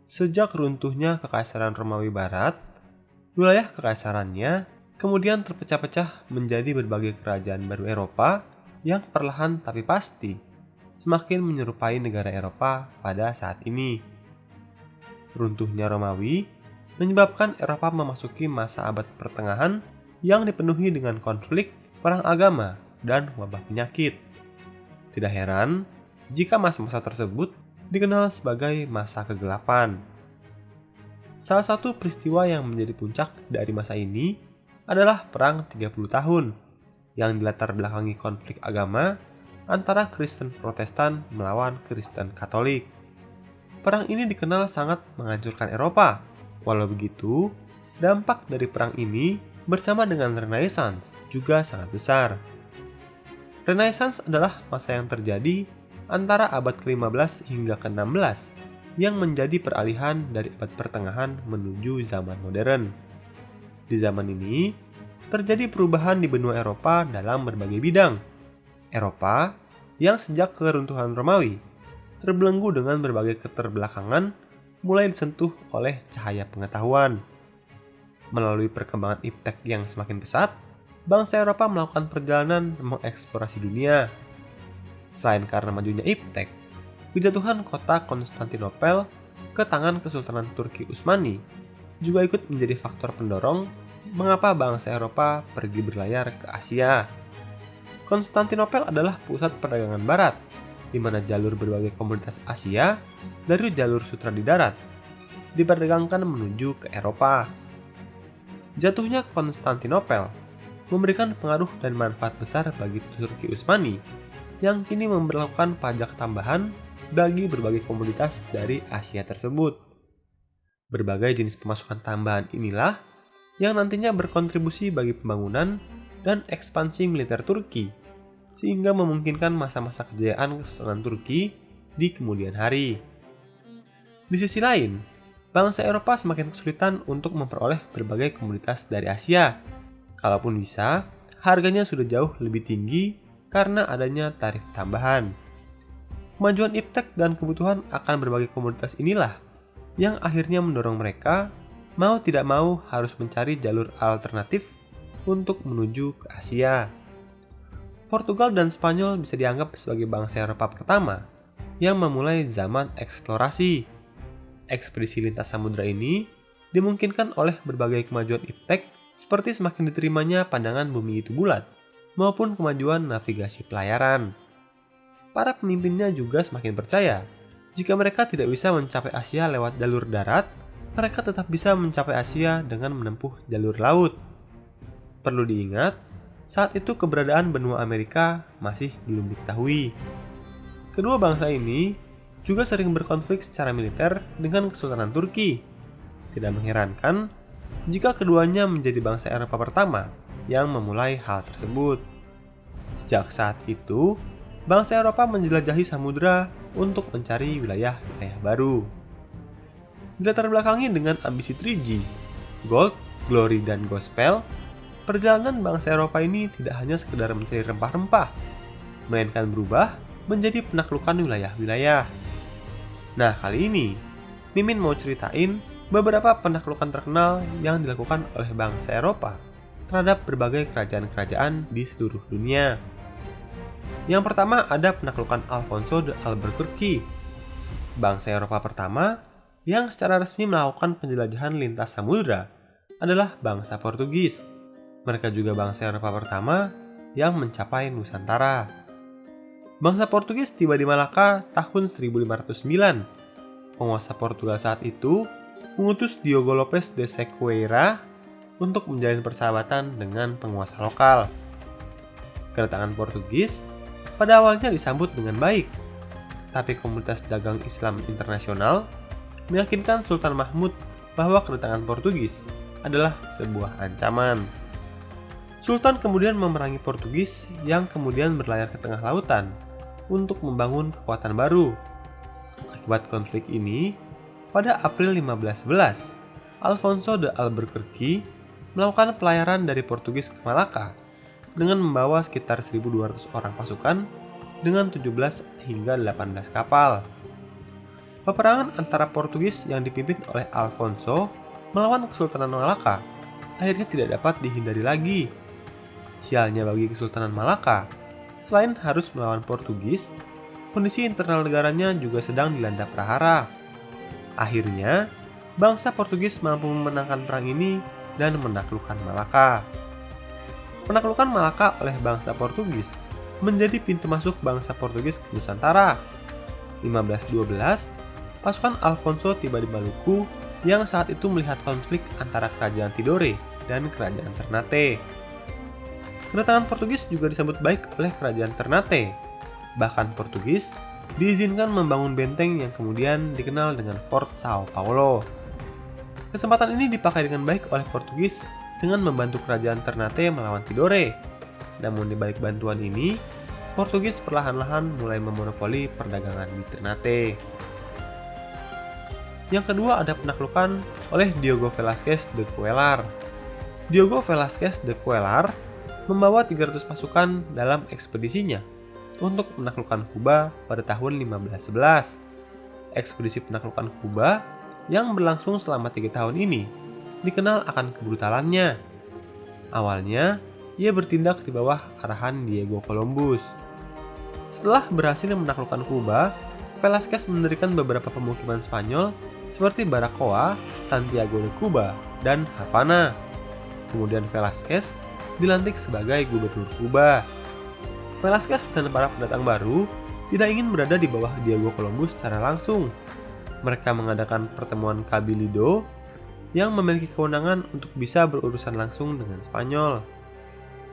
Sejak runtuhnya Kekaisaran Romawi Barat, wilayah kekaisarannya kemudian terpecah-pecah menjadi berbagai kerajaan baru Eropa yang perlahan tapi pasti semakin menyerupai negara Eropa pada saat ini. Runtuhnya Romawi menyebabkan Eropa memasuki masa abad pertengahan yang dipenuhi dengan konflik, perang agama, dan wabah penyakit. Tidak heran jika masa-masa tersebut dikenal sebagai masa kegelapan. Salah satu peristiwa yang menjadi puncak dari masa ini adalah Perang 30 tahun yang dilatar belakangi konflik agama antara Kristen Protestan melawan Kristen Katolik. Perang ini dikenal sangat menghancurkan Eropa. Walau begitu, dampak dari perang ini bersama dengan Renaissance juga sangat besar. Renaissance adalah masa yang terjadi antara abad ke-15 hingga ke-16 yang menjadi peralihan dari abad pertengahan menuju zaman modern. Di zaman ini, terjadi perubahan di benua Eropa dalam berbagai bidang. Eropa yang sejak keruntuhan Romawi terbelenggu dengan berbagai keterbelakangan mulai disentuh oleh cahaya pengetahuan. Melalui perkembangan iptek yang semakin pesat, bangsa Eropa melakukan perjalanan mengeksplorasi dunia. Selain karena majunya iptek, kejatuhan kota Konstantinopel ke tangan Kesultanan Turki Utsmani juga ikut menjadi faktor pendorong mengapa bangsa Eropa pergi berlayar ke Asia. Konstantinopel adalah pusat perdagangan barat, di mana jalur berbagai komoditas Asia dari jalur sutra di darat diperdagangkan menuju ke Eropa. Jatuhnya Konstantinopel memberikan pengaruh dan manfaat besar bagi Turki Utsmani yang kini memberlakukan pajak tambahan bagi berbagai komoditas dari Asia tersebut. Berbagai jenis pemasukan tambahan inilah yang nantinya berkontribusi bagi pembangunan dan ekspansi militer Turki, sehingga memungkinkan masa-masa kejayaan Kesultanan Turki di kemudian hari. Di sisi lain, bangsa Eropa semakin kesulitan untuk memperoleh berbagai komoditas dari Asia. Kalaupun bisa, harganya sudah jauh lebih tinggi karena adanya tarif tambahan. Kemajuan iptek dan kebutuhan akan berbagai komoditas inilah yang akhirnya mendorong mereka mau tidak mau harus mencari jalur alternatif untuk menuju ke Asia. Portugal dan Spanyol bisa dianggap sebagai bangsa Eropa pertama yang memulai zaman eksplorasi. Ekspedisi lintas samudra ini dimungkinkan oleh berbagai kemajuan iptek seperti semakin diterimanya pandangan bumi itu bulat maupun kemajuan navigasi pelayaran. Para pemimpinnya juga semakin percaya jika mereka tidak bisa mencapai Asia lewat jalur darat, mereka tetap bisa mencapai Asia dengan menempuh jalur laut. Perlu diingat, saat itu keberadaan benua Amerika masih belum diketahui. Kedua bangsa ini juga sering berkonflik secara militer dengan Kesultanan Turki. Tidak mengherankan jika keduanya menjadi bangsa Eropa pertama yang memulai hal tersebut. Sejak saat itu, bangsa Eropa menjelajahi samudra untuk mencari wilayah-wilayah baru. Dilatar belakangi dengan ambisi 3G, Gold, Glory, dan Gospel, perjalanan bangsa Eropa ini tidak hanya sekedar mencari rempah-rempah, melainkan berubah menjadi penaklukan wilayah-wilayah. Nah, kali ini, Mimin mau ceritain beberapa penaklukan terkenal yang dilakukan oleh bangsa Eropa terhadap berbagai kerajaan-kerajaan di seluruh dunia. Yang pertama ada penaklukan Alfonso de Albuquerque, bangsa Eropa pertama yang secara resmi melakukan penjelajahan lintas samudra adalah bangsa Portugis. Mereka juga bangsa Eropa pertama yang mencapai Nusantara. Bangsa Portugis tiba di Malaka tahun 1509. Penguasa Portugal saat itu mengutus Diogo Lopes de Sequeira untuk menjalin persahabatan dengan penguasa lokal. Kedatangan Portugis pada awalnya disambut dengan baik, tapi komunitas dagang Islam internasional meyakinkan Sultan Mahmud bahwa kedatangan Portugis adalah sebuah ancaman. Sultan kemudian memerangi Portugis yang kemudian berlayar ke tengah lautan untuk membangun kekuatan baru. Akibat konflik ini, pada April 1511, Alfonso de Albuquerque melakukan pelayaran dari Portugis ke Malaka dengan membawa sekitar 1.200 orang pasukan dengan 17 hingga 18 kapal. Peperangan antara Portugis yang dipimpin oleh Alfonso melawan Kesultanan Malaka akhirnya tidak dapat dihindari lagi. Sialnya bagi Kesultanan Malaka, selain harus melawan Portugis, kondisi internal negaranya juga sedang dilanda prahara. Akhirnya, bangsa Portugis mampu memenangkan perang ini dan menaklukkan Malaka. Penaklukan Malaka oleh bangsa Portugis menjadi pintu masuk bangsa Portugis ke Nusantara. 1512, pasukan Alfonso tiba di Maluku yang saat itu melihat konflik antara kerajaan Tidore dan kerajaan Ternate. Kedatangan Portugis juga disambut baik oleh kerajaan Ternate. Bahkan Portugis diizinkan membangun benteng yang kemudian dikenal dengan Fort Sao Paulo. Kesempatan ini dipakai dengan baik oleh Portugis dengan membantu kerajaan Ternate melawan Tidore. Namun di balik bantuan ini, Portugis perlahan-lahan mulai memonopoli perdagangan di Ternate. Yang kedua ada penaklukan oleh Diogo Velázquez de Cuéllar. Diogo Velázquez de Cuéllar membawa 300 pasukan dalam ekspedisinya untuk menaklukkan Kuba pada tahun 1511. Ekspedisi penaklukan Kuba yang berlangsung selama 3 tahun ini dikenal akan kebrutalannya. Awalnya, ia bertindak di bawah arahan Diego Columbus. Setelah berhasil menaklukkan Kuba, Velázquez mendirikan beberapa pemukiman Spanyol seperti Baracoa, Santiago de Cuba, dan Havana. Kemudian Velázquez dilantik sebagai gubernur Kuba. Velázquez dan para pendatang baru tidak ingin berada di bawah Diego Columbus secara langsung. Mereka mengadakan pertemuan Cabildo yang memiliki kewenangan untuk bisa berurusan langsung dengan Spanyol.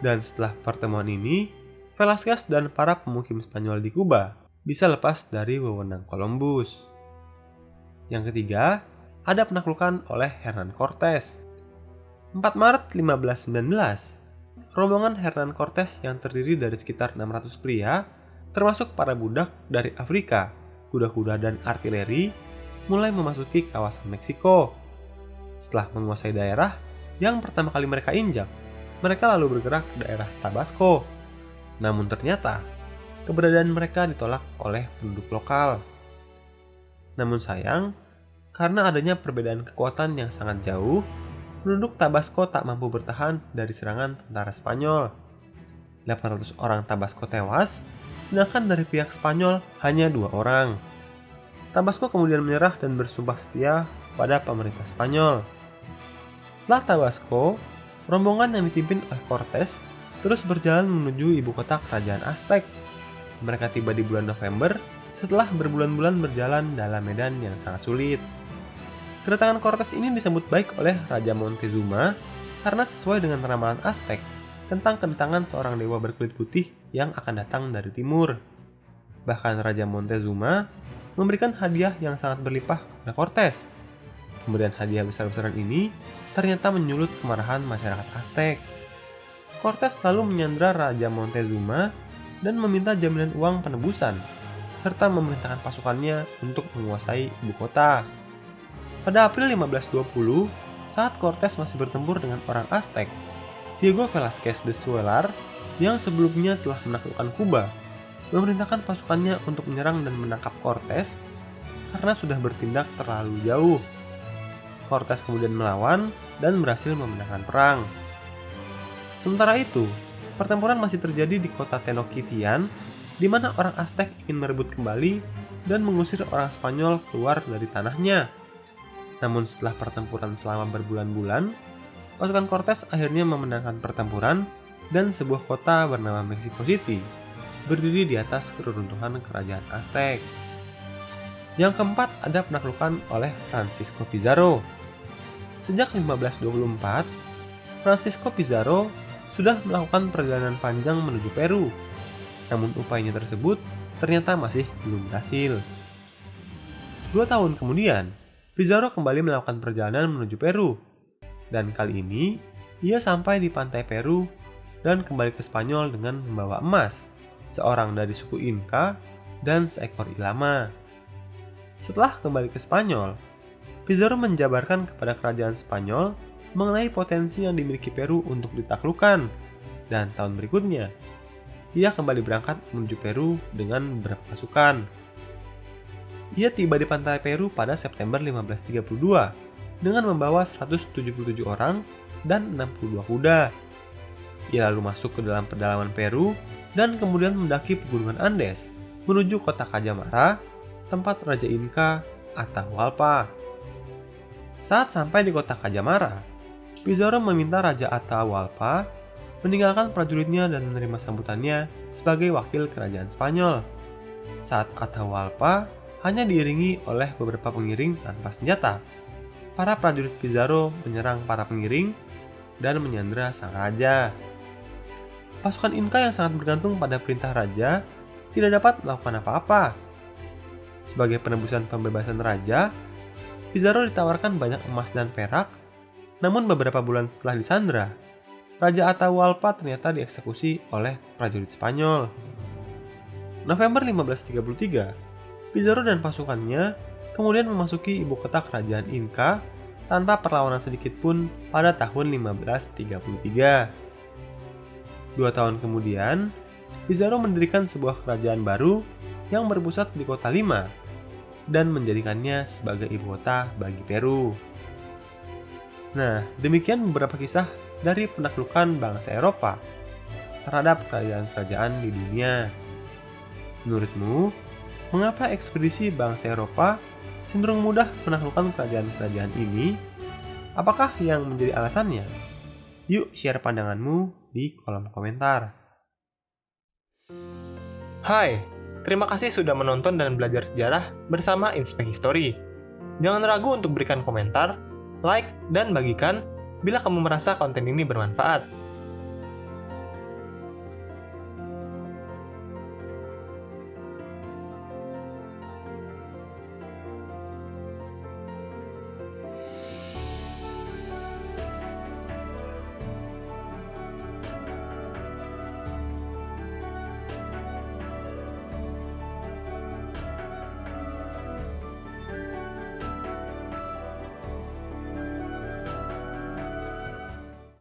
Dan setelah pertemuan ini, Velázquez dan para pemukim Spanyol di Kuba bisa lepas dari wewenang Columbus. Yang ketiga, ada penaklukan oleh Hernán Cortés. 4 Maret 1519, rombongan Hernán Cortés yang terdiri dari sekitar 600 pria, termasuk para budak dari Afrika, kuda-kuda dan artileri, mulai memasuki kawasan Meksiko. Setelah menguasai daerah yang pertama kali mereka injak, mereka lalu bergerak ke daerah Tabasco. Namun ternyata, keberadaan mereka ditolak oleh penduduk lokal. Namun sayang, karena adanya perbedaan kekuatan yang sangat jauh, penduduk Tabasco tak mampu bertahan dari serangan tentara Spanyol. 800 orang Tabasco tewas, sedangkan dari pihak Spanyol hanya 2 orang. Tabasco kemudian menyerah dan bersumpah setia pada pemerintah Spanyol. Setelah Tabasco, rombongan yang dipimpin oleh Cortés terus berjalan menuju ibu kota kerajaan Aztec. Mereka tiba di bulan November setelah berbulan-bulan berjalan dalam medan yang sangat sulit. Kedatangan Cortés ini disambut baik oleh Raja Montezuma karena sesuai dengan ramalan Aztec tentang kedatangan seorang dewa berkulit putih yang akan datang dari timur. Bahkan Raja Montezuma memberikan hadiah yang sangat berlimpah kepada Cortés. Kemudian hadiah besar-besaran ini ternyata menyulut kemarahan masyarakat Aztec. Cortés lalu menyandra Raja Montezuma dan meminta jaminan uang penebusan, serta memerintahkan pasukannya untuk menguasai ibu kota. Pada April 1520, saat Cortés masih bertempur dengan orang Aztec, Diego Velázquez de Cuéllar, yang sebelumnya telah menaklukkan Kuba, memerintahkan pasukannya untuk menyerang dan menangkap Cortés karena sudah bertindak terlalu jauh. Cortés kemudian melawan dan berhasil memenangkan perang. Sementara itu, pertempuran masih terjadi di kota Tenochtitlan, di mana orang Aztec ingin merebut kembali dan mengusir orang Spanyol keluar dari tanahnya. Namun setelah pertempuran selama berbulan-bulan, pasukan Cortés akhirnya memenangkan pertempuran dan sebuah kota bernama Mexico City berdiri di atas keruntuhan kerajaan Aztec. Yang keempat ada penaklukan oleh Francisco Pizarro. Sejak 1524, Francisco Pizarro sudah melakukan perjalanan panjang menuju Peru. Namun upayanya tersebut ternyata masih belum berhasil. 2 tahun kemudian, Pizarro kembali melakukan perjalanan menuju Peru. Dan kali ini, ia sampai di pantai Peru dan kembali ke Spanyol dengan membawa emas, seorang dari suku Inca, dan seekor ilama. Setelah kembali ke Spanyol, Pizarro menjabarkan kepada kerajaan Spanyol mengenai potensi yang dimiliki Peru untuk ditaklukkan, dan tahun berikutnya, ia kembali berangkat menuju Peru dengan beberapa pasukan. Ia tiba di pantai Peru pada September 1532 dengan membawa 177 orang dan 62 kuda. Ia lalu masuk ke dalam pedalaman Peru dan kemudian mendaki pegunungan Andes menuju kota Cajamara, tempat Raja Inca Atahualpa. Saat sampai di kota Cajamara, Pizarro meminta Raja Atahualpa meninggalkan prajuritnya dan menerima sambutannya sebagai wakil kerajaan Spanyol. Saat Atahualpa hanya diiringi oleh beberapa pengiring tanpa senjata, para prajurit Pizarro menyerang para pengiring dan menyandera sang raja. Pasukan Inca yang sangat bergantung pada perintah raja tidak dapat melakukan apa-apa. Sebagai penebusan pembebasan raja, Pizarro ditawarkan banyak emas dan perak, namun beberapa bulan setelah disandra, Raja Atahualpa ternyata dieksekusi oleh prajurit Spanyol. November 1533, Pizarro dan pasukannya kemudian memasuki ibu kota kerajaan Inca tanpa perlawanan sedikit pun pada tahun 1533. 2 tahun kemudian, Pizarro mendirikan sebuah kerajaan baru yang berpusat di kota Lima dan menjadikannya sebagai ibu kota bagi Peru. Nah, demikian beberapa kisah dari penaklukan bangsa Eropa terhadap kerajaan-kerajaan di dunia. Menurutmu, mengapa ekspedisi bangsa Eropa cenderung mudah menaklukkan kerajaan-kerajaan ini? Apakah yang menjadi alasannya? Yuk share pandanganmu di kolom komentar. Hai, terima kasih sudah menonton dan belajar sejarah bersama Inspek History. Jangan ragu untuk berikan komentar, like, dan bagikan bila kamu merasa konten ini bermanfaat.